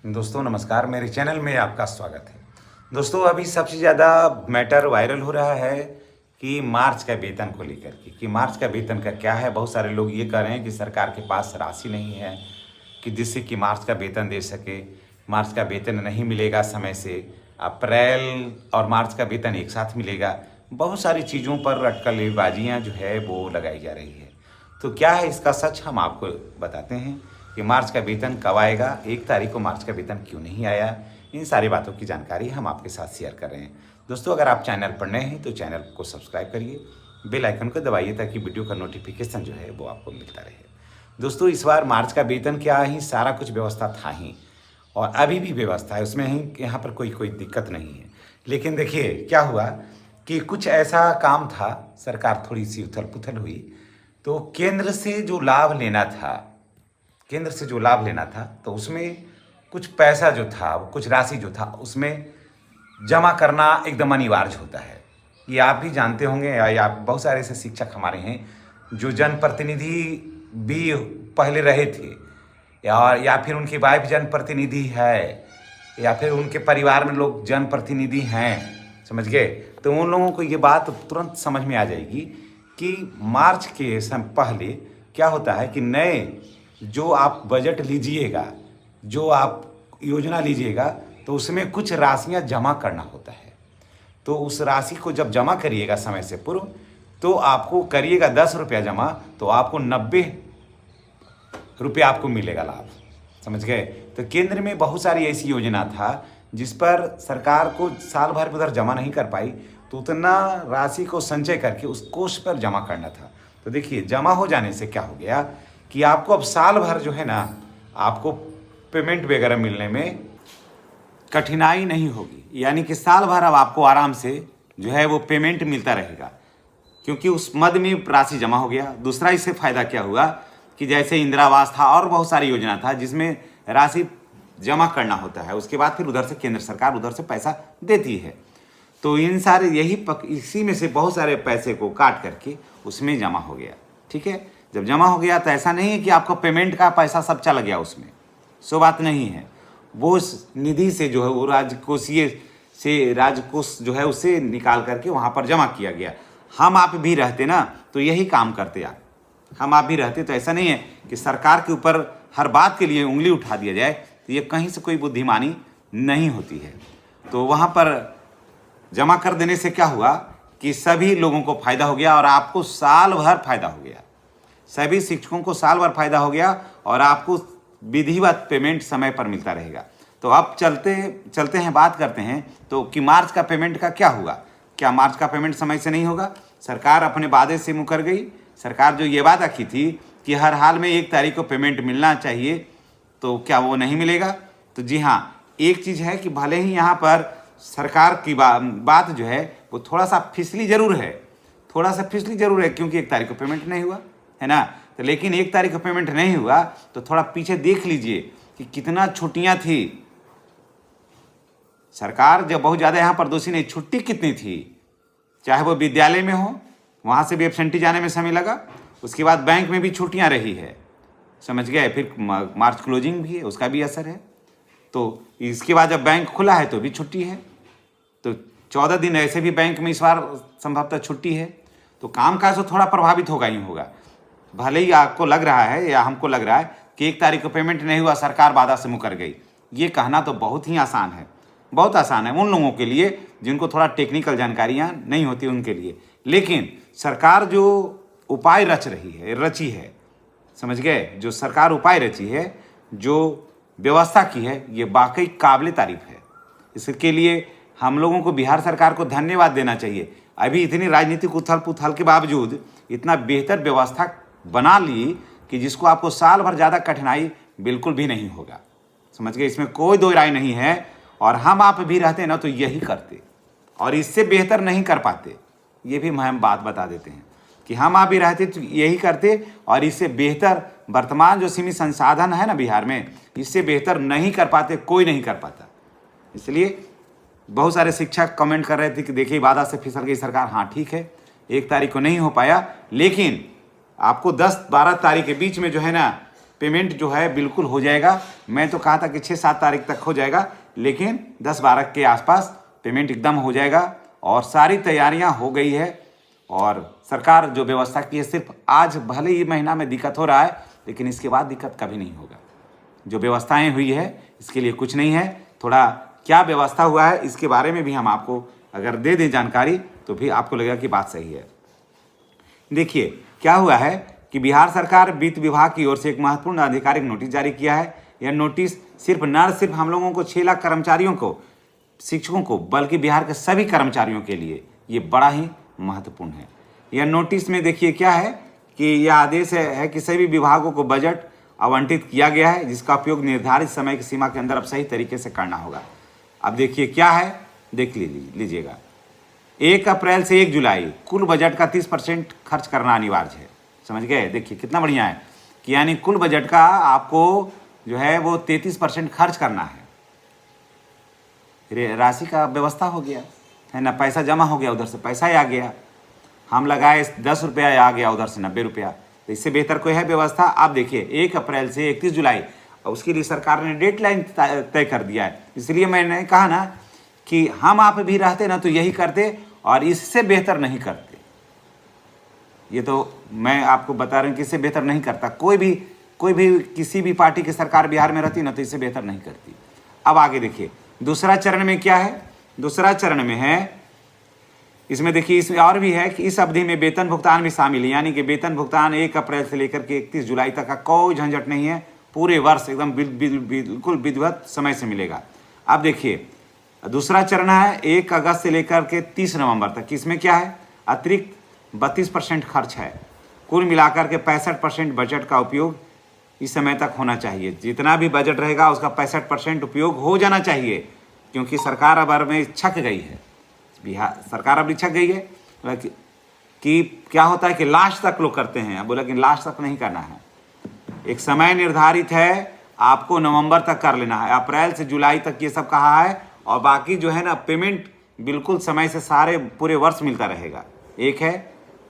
दोस्तों नमस्कार, मेरे चैनल में आपका स्वागत है। दोस्तों अभी सबसे ज़्यादा मैटर वायरल हो रहा है कि मार्च का वेतन को लेकर के कि मार्च का वेतन का क्या है। बहुत सारे लोग ये कह रहे हैं कि सरकार के पास राशि नहीं है कि जिससे कि मार्च का वेतन दे सके। मार्च का वेतन नहीं मिलेगा समय से, अप्रैल और मार्च का वेतन एक साथ मिलेगा। बहुत सारी चीज़ों पर अटकलेबाजियाँ जो है वो लगाई जा रही है। तो क्या है इसका सच, हम आपको बताते हैं कि मार्च का वेतन कब आएगा, 1 तारीख को मार्च का वेतन क्यों नहीं आया। इन सारी बातों की जानकारी हम आपके साथ शेयर कर रहे हैं। दोस्तों अगर आप चैनल पर नए हैं तो चैनल को सब्सक्राइब करिए, बेल आइकन को दबाइए ताकि वीडियो का नोटिफिकेशन जो है वो आपको मिलता रहे। दोस्तों इस बार मार्च का वेतन क्या ही सारा कुछ व्यवस्था था ही और अभी भी व्यवस्था है, उसमें ही यहाँ पर कोई दिक्कत नहीं है। लेकिन देखिए क्या हुआ कि कुछ ऐसा काम था, सरकार थोड़ी सी उथल पुथल हुई तो केंद्र से जो लाभ लेना था, तो उसमें कुछ पैसा जो था, कुछ राशि जो था उसमें जमा करना एकदम अनिवार्य होता है। ये आप भी जानते होंगे या बहुत सारे ऐसे शिक्षक हमारे हैं जो जनप्रतिनिधि भी पहले रहे थे या फिर उनकी वाइफ जनप्रतिनिधि है या फिर उनके परिवार में लोग जनप्रतिनिधि हैं, समझ गए। तो उन लोगों को ये बात तुरंत समझ में आ जाएगी कि मार्च के पहले क्या होता है कि नए जो आप बजट लीजिएगा, जो आप योजना लीजिएगा तो उसमें कुछ राशियां जमा करना होता है। तो उस राशि को जब जमा करिएगा समय से पूर्व, तो आपको करिएगा 10 रुपया जमा तो आपको 90 रुपया आपको मिलेगा लाभ, समझ गए। तो केंद्र में बहुत सारी ऐसी योजना था जिस पर सरकार को साल भर उधर जमा नहीं कर पाई, तो उतना राशि को संचय करके उस कोष पर जमा करना था। तो देखिए जमा हो जाने से क्या हो गया कि आपको अब साल भर जो है ना, आपको पेमेंट वगैरह मिलने में कठिनाई नहीं होगी। यानी कि साल भर अब आपको आराम से जो है वो पेमेंट मिलता रहेगा, क्योंकि उस मद में राशि जमा हो गया। दूसरा इससे फायदा क्या हुआ कि जैसे इंदिरा आवास था और बहुत सारी योजना था जिसमें राशि जमा करना होता है, उसके बाद फिर उधर से केंद्र सरकार उधर से पैसा देती है। तो इन सारे इसी में से बहुत सारे पैसे को काट करके उसमें जमा हो गया, ठीक है। जब जमा हो गया तो ऐसा नहीं है कि आपको पेमेंट का पैसा सब चला गया उसमें, सो बात नहीं है। वो निधि से जो है वो राजकोष जो है उसे निकाल करके वहाँ पर जमा किया गया। हम आप भी रहते ना तो यही काम करते आप, हम आप भी रहते तो ऐसा नहीं है कि सरकार के ऊपर हर बात के लिए उंगली उठा दिया जाए, तो ये कहीं से कोई बुद्धिमानी नहीं होती है। तो वहाँ पर जमा कर देने से क्या हुआ कि सभी लोगों को फायदा हो गया और आपको साल भर फायदा हो गया, सभी शिक्षकों को साल भर फायदा हो गया और आपको विधिवत पेमेंट समय पर मिलता रहेगा। तो अब चलते हैं बात करते हैं तो कि मार्च का पेमेंट का क्या होगा। क्या मार्च का पेमेंट समय से नहीं होगा? सरकार अपने वादे से मुकर गई। सरकार जो ये वादा की थी कि हर हाल में 1 तारीख को पेमेंट मिलना चाहिए, तो क्या वो नहीं मिलेगा? तो जी हाँ, एक चीज़ है कि भले ही यहाँ पर सरकार की बात जो है वो थोड़ा सा फिसली जरूर है, क्योंकि 1 तारीख को पेमेंट नहीं हुआ है ना। तो लेकिन 1 तारीख को पेमेंट नहीं हुआ तो थोड़ा पीछे देख लीजिए कि कितना छुट्टियां थी। सरकार जब बहुत ज़्यादा यहाँ पर दोषी नहीं, छुट्टी कितनी थी, चाहे वो विद्यालय में हो, वहाँ से भी एब्सेंटी जाने में समय लगा। उसके बाद बैंक में भी छुट्टियाँ रही है, समझ गए। फिर मार्च क्लोजिंग भी है, उसका भी असर है। तो इसके बाद जब बैंक खुला है तो भी छुट्टी है, तो 14 दिन ऐसे भी बैंक में इस बार संभवतः छुट्टी है। तो कामकाज तो थोड़ा प्रभावित होगा ही होगा। भले ही आपको लग रहा है या हमको लग रहा है कि 1 तारीख को पेमेंट नहीं हुआ, सरकार वादा से मुकर गई, ये कहना तो बहुत ही आसान है, बहुत आसान है उन लोगों के लिए जिनको थोड़ा टेक्निकल जानकारियाँ नहीं होती उनके लिए। लेकिन सरकार जो उपाय रची है, समझ गए, जो सरकार उपाय रची है, जो व्यवस्था की है, ये वाकई काबिल तारीफ है। इसके लिए हम लोगों को बिहार सरकार को धन्यवाद देना चाहिए। अभी इतनी राजनीतिक उथल पुथल के बावजूद इतना बेहतर व्यवस्था बना ली कि जिसको आपको साल भर ज़्यादा कठिनाई बिल्कुल भी नहीं होगा, समझ गए। इसमें कोई दो राय नहीं है। और हम आप भी रहते ना तो यही करते और इससे बेहतर नहीं कर पाते। ये भी हम बात बता देते हैं कि हम आप भी रहते तो यही करते और इससे बेहतर वर्तमान जो सीमित संसाधन है ना बिहार में, इससे बेहतर नहीं कर पाते, कोई नहीं कर पाता। इसलिए बहुत सारे शिक्षक कमेंट कर रहे थे कि देखिए वादा से फिसल गई सरकार। हाँ ठीक है, 1 तारीख को नहीं हो पाया, लेकिन आपको 10-12 तारीख के बीच में जो है ना पेमेंट जो है बिल्कुल हो जाएगा। मैं तो कहा था कि 6-7 तारीख तक हो जाएगा, लेकिन 10-12 के आसपास पेमेंट एकदम हो जाएगा और सारी तैयारियां हो गई है। और सरकार जो व्यवस्था की है, सिर्फ आज भले ही महीना में दिक्कत हो रहा है, लेकिन इसके बाद दिक्कत कभी नहीं होगा। जो व्यवस्थाएं हुई है इसके लिए कुछ नहीं है। थोड़ा क्या व्यवस्था हुआ है इसके बारे में भी हम आपको अगर दे दें जानकारी तो भी आपको लगेगा कि बात सही है। देखिए क्या हुआ है कि बिहार सरकार वित्त विभाग की ओर से एक महत्वपूर्ण आधिकारिक नोटिस जारी किया है। यह नोटिस सिर्फ हम लोगों को 6 लाख कर्मचारियों को, शिक्षकों को, बल्कि बिहार के सभी कर्मचारियों के लिए ये बड़ा ही महत्वपूर्ण है। यह नोटिस में देखिए क्या है कि यह आदेश है कि सभी विभागों को बजट आवंटित किया गया है, जिसका उपयोग निर्धारित समय की सीमा के अंदर अब सही तरीके से करना होगा। अब देखिए क्या है, देख लीजिएगा। 1 अप्रैल से 1 जुलाई कुल बजट का 30% खर्च करना अनिवार्य है। समझ गए? देखिए कितना बढ़िया है कि यानी कुल बजट का आपको जो है वो 33% खर्च करना है। राशि का व्यवस्था हो गया है ना, पैसा जमा हो गया, उधर से पैसा ही आ गया। हम लगाए 10 रुपया, आ गया उधर से 90 रुपया। तो इससे बेहतर कोई है व्यवस्था? आप देखिए 1 अप्रैल से 31 जुलाई, और उसके लिए सरकार ने डेडलाइन तय कर दिया है। इसलिए मैंने कहा ना कि हम आप भी रहते ना तो यही करते, और इससे बेहतर नहीं करते। ये तो मैं आपको बता रहा हूँ कि इससे बेहतर नहीं करता कोई भी किसी भी पार्टी की सरकार बिहार में रहती ना तो इससे बेहतर नहीं करती। अब आगे देखिए दूसरा चरण में क्या है। दूसरा चरण में है, इसमें देखिए इसमें और भी है कि इस अवधि में वेतन भुगतान भी शामिल है। यानी कि वेतन भुगतान 1 अप्रैल से लेकर के 31 जुलाई तक का कोई झंझट नहीं है। पूरे वर्ष एकदम बिल्कुल विधिवत समय से मिलेगा। अब देखिए दूसरा चरण है 1 अगस्त से लेकर के 30 नवंबर तक। इसमें क्या है, अतिरिक्त 32% खर्च है। कुल मिलाकर के 65% बजट का उपयोग इस समय तक होना चाहिए। जितना भी बजट रहेगा उसका 65% उपयोग हो जाना चाहिए, क्योंकि सरकार अब में छक गई है। बिहार सरकार अब छक गई है कि क्या होता है कि लास्ट तक लोग करते हैं। अब बोला कि लास्ट तक नहीं करना है, एक समय निर्धारित है, आपको नवंबर तक कर लेना है। अप्रैल से जुलाई तक ये सब कहा है, और बाकी जो है ना पेमेंट बिल्कुल समय से सारे पूरे वर्ष मिलता रहेगा। एक है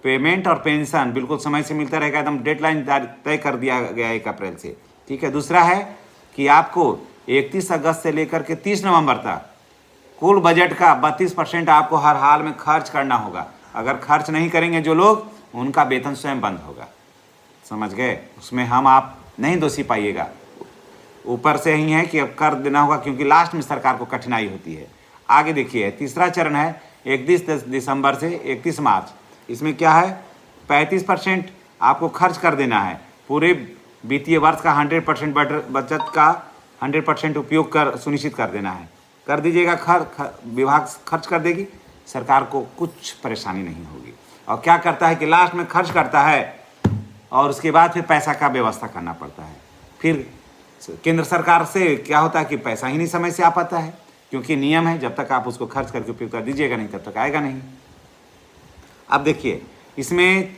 पेमेंट और पेंशन बिल्कुल समय से मिलता रहेगा, एकदम डेडलाइन तय कर दिया गया 1 अप्रैल से। ठीक है। दूसरा है कि आपको 31 अगस्त से लेकर के 30 नवंबर तक कुल बजट का 32% आपको हर हाल में खर्च करना होगा। अगर खर्च नहीं करेंगे जो लोग, उनका वेतन स्वयं बंद होगा। समझ गए? उसमें हम आप नहीं दोषी पाइएगा। ऊपर से ही है कि अब कर देना होगा, क्योंकि लास्ट में सरकार को कठिनाई होती है। आगे देखिए तीसरा चरण है 31 दिसंबर से 31 मार्च। इसमें क्या है, 35% आपको खर्च कर देना है। पूरे वित्तीय वर्ष का 100% बचत का 100% उपयोग कर सुनिश्चित कर देना है। कर दीजिएगा, विभाग खर्च कर देगी, सरकार को कुछ परेशानी नहीं होगी। और क्या करता है कि लास्ट में खर्च करता है और उसके बाद फिर पैसा का व्यवस्था करना पड़ता है। फिर केंद्र सरकार से क्या होता है कि पैसा ही नहीं समय से आ पाता है, क्योंकि नियम है जब तक आप उसको खर्च करके उपयोग कर दीजिएगा नहीं तब तक आएगा नहीं। अब देखिए इसमें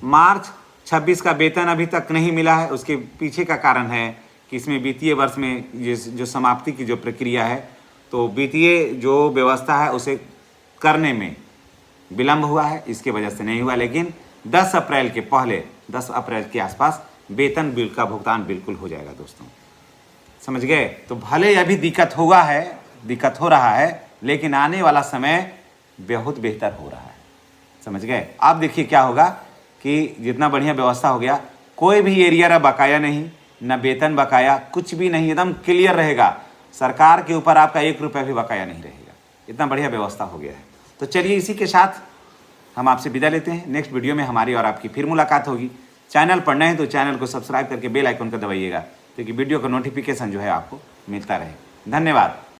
मार्च 26 का वेतन अभी तक नहीं मिला है। उसके पीछे का कारण है कि इसमें वित्तीय वर्ष में ये जो समाप्ति की जो प्रक्रिया है, तो वित्तीय जो व्यवस्था है उसे करने में विलंब हुआ है, इसके वजह से नहीं हुआ। लेकिन 10 अप्रैल के पहले, 10 अप्रैल के आसपास वेतन बिल का भुगतान बिल्कुल हो जाएगा दोस्तों। समझ गए? तो भले अभी दिक्कत हो रहा है, लेकिन आने वाला समय बहुत बेहतर हो रहा है। समझ गए? आप देखिए क्या होगा कि जितना बढ़िया व्यवस्था हो गया, कोई भी एरिया बकाया नहीं, न वेतन बकाया, कुछ भी नहीं, एकदम क्लियर रहेगा। सरकार के ऊपर आपका 1 रुपया भी बकाया नहीं रहेगा। इतना बढ़िया व्यवस्था हो गया है। तो चलिए इसी के साथ हम आपसे विदा लेते हैं। नेक्स्ट वीडियो में हमारी और आपकी फिर मुलाकात होगी। चैनल पर नए हैं तो चैनल को सब्सक्राइब करके बेल आइकन को दबाइएगा, ताकि वीडियो का नोटिफिकेशन जो है आपको मिलता रहे। धन्यवाद।